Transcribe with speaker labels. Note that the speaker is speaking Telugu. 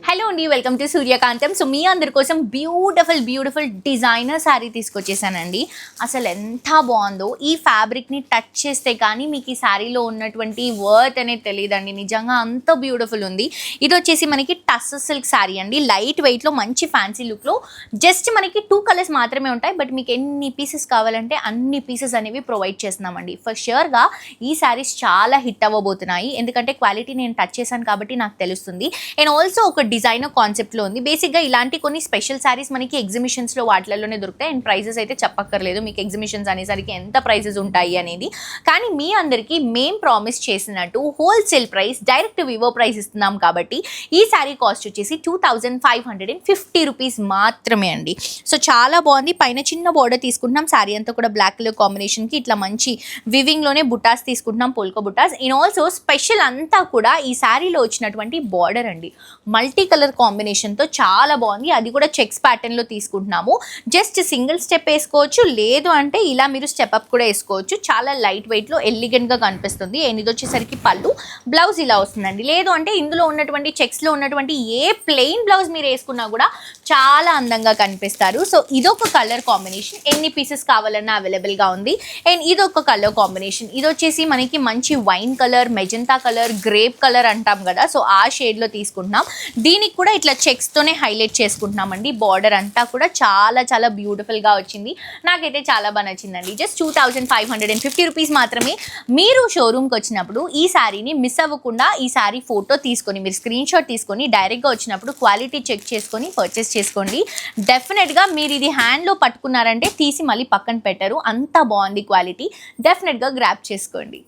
Speaker 1: హలో అండి, వెల్కమ్ టు సూర్యకాంతం. సో మీ అందరి కోసం బ్యూటిఫుల్ డిజైనర్ శారీ తీసుకొచ్చేసానండి. అసలు ఎంత బాగుందో, ఈ ఫ్యాబ్రిక్ని టచ్ చేస్తే కానీ మీకు ఈ శారీలో ఉన్నటువంటి వర్త్ అనేది తెలియదండి. నిజంగా అంత బ్యూటిఫుల్ ఉంది. ఇది వచ్చేసి మనకి టస్సర్ సిల్క్ శారీ అండి. లైట్ వెయిట్లో మంచి ఫ్యాన్సీ లుక్లో జస్ట్ మనకి 2 కలర్స్ మాత్రమే ఉంటాయి. బట్ మీకు ఎన్ని పీసెస్ కావాలంటే అన్ని పీసెస్ అనేవి ప్రొవైడ్ చేస్తున్నామండి. ఫర్ ష్యూర్గా ఈ శారీస్ చాలా హిట్ అవ్వబోతున్నాయి, ఎందుకంటే క్వాలిటీ నేను టచ్ చేశాను కాబట్టి నాకు తెలుస్తుంది. అండ్ ఆల్సో ఒక డిజైనర్ కాన్సెప్ట్లో ఉంది. బేసిక్గా ఇలాంటి కొన్ని స్పెషల్ శారీస్ మనకి ఎగ్జిబిషన్స్లో వాటిలలోనే దొరుకుతాయి. అండ్ ప్రైజెస్ అయితే చెప్పక్కర్లేదు, మీకు ఎగ్జిబిషన్స్ అనేసరికి ఎంత ప్రైజెస్ ఉంటాయి అనేది. కానీ మీ అందరికీ మేం ప్రామిస్ చేసినట్టు wholesale price, direct Vivo price ఇస్తున్నాం కాబట్టి ఈ శారీ కాస్ట్ వచ్చేసి 2550 రూపీస్ మాత్రమే అండి. సో చాలా బాగుంది. పైన చిన్న బోర్డర్ తీసుకుంటున్నాం. శారీ అంతా కూడా బ్లాక్ కలర్ కాంబినేషన్కి ఇట్లా మంచి వివింగ్లోనే బుటాస్ తీసుకుంటున్నాం, పోల్కో బుటాస్. అండ్ ఆల్సో స్పెషల్ అంతా కూడా ఈ శారీలో వచ్చినటువంటి బార్డర్ అండి. మల్టీ కలర్ కాంబినేషన్తో చాలా బాగుంది. అది కూడా చెక్స్ ప్యాటర్న్లో తీసుకుంటున్నాము. జస్ట్ సింగిల్ స్టెప్ వేసుకోవచ్చు, లేదు అంటే ఇలా మీరు స్టెప్ అప్ కూడా వేసుకోవచ్చు. చాలా లైట్ వెయిట్లో ఎలిగెంట్గా కనిపిస్తుంది. అండ్ ఇది వచ్చేసరికి పళ్ళు, బ్లౌజ్ ఇలా వస్తుందండి. లేదు అంటే ఇందులో ఉన్నటువంటి చెక్స్లో ఉన్నటువంటి ఏ ప్లెయిన్ బ్లౌజ్ మీరు వేసుకున్నా కూడా చాలా అందంగా కనిపిస్తారు. సో ఇదొక కలర్ కాంబినేషన్, ఎన్ని పీసెస్ కావాలన్నా అవైలబుల్గా ఉంది. అండ్ ఇదొక కలర్ కాంబినేషన్, ఇది వచ్చేసి మనకి మంచి wine colour, magenta colour, grape colour అంటాం కదా, సో ఆ షేడ్లో తీసుకుంటున్నాం. దీనికి కూడా ఇట్లా చెక్స్తోనే హైలైట్ చేసుకుంటున్నామండి. బార్డర్ అంతా కూడా చాలా బ్యూటిఫుల్గా వచ్చింది. నాకైతే చాలా బాగా నచ్చిందండి. జస్ట్ 2550 రూపీస్ మాత్రమే. మీరు షోరూమ్కి వచ్చినప్పుడు ఈ శారీని మిస్ అవ్వకుండా ఈ శారీ ఫోటో తీసుకొని, మీరు స్క్రీన్ షాట్ తీసుకొని డైరెక్ట్గా వచ్చినప్పుడు క్వాలిటీ చెక్ చేసుకొని పర్చేస్ చేసుకోండి. డెఫినెట్గా మీరు ఇది హ్యాండ్లో పట్టుకున్నారంటే తీసి మళ్ళీ పక్కన పెట్టరు, అంత బాగుంది క్వాలిటీ. డెఫినెట్గా గ్రాప్ చేసుకోండి.